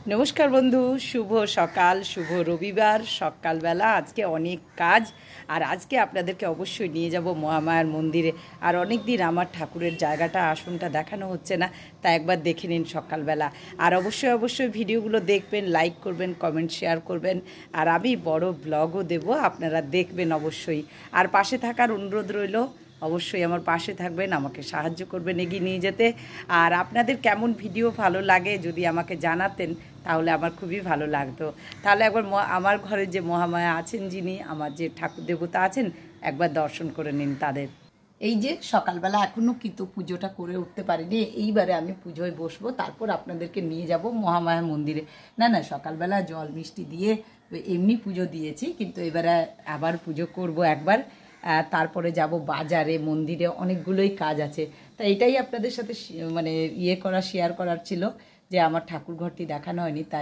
নমস্কার বন্ধু, শুভ সকাল, শুভ রবিবার সকালবেলা। আজকে অনেক কাজ, আর আজকে আপনাদেরকে অবশ্যই নিয়ে যাব মহামায়ার মন্দিরে। আর অনেক দিন আমার ঠাকুরের জায়গাটা, আসনটা দেখানো হচ্ছে না, তা একবার দেখে নিন সকালবেলা। আর অবশ্যই ভিডিওগুলো দেখবেন, লাইক করবেন, কমেন্ট শেয়ার করবেন। আর আমি বড় ব্লগও দেব, আপনারা দেখবেন অবশ্যই। আর পাশে থাকার অনুরোধ রইল, অবশ্যই আমার পাশে থাকবেন, আমাকে সাহায্য করবেন এগিয়ে নিয়ে যেতে। আর আপনাদের কেমন ভিডিও ভালো লাগে যদি আমাকে জানাতেন, তাহলে আমার খুবই ভালো লাগতো। তাহলে একবার আমার ঘরে যে মহামায়া আছেন, যিনি আমার যে ঠাকুর দেবতা আছেন, একবার দর্শন করে নিন তাদের। এই যে সকালবেলা এখনও কিন্তু পুজোটা করে উঠতে পারিনি, এইবারে আমি পুজোয় বসবো, তারপর আপনাদেরকে নিয়ে যাব মহামায়া মন্দিরে। না সকালবেলা জল মিষ্টি দিয়ে এমনি পুজো দিয়েছি, কিন্তু এবারে আবার পুজো করব একবার। তারপরে যাব বাজারে, মন্দিরে অনেকগুলোই কাজ আছে। তা এটাই আপনাদের সাথে মানে শেয়ার করার ছিল, যে আমার ঠাকুর ঘরটি দেখানো হয়নি, তাই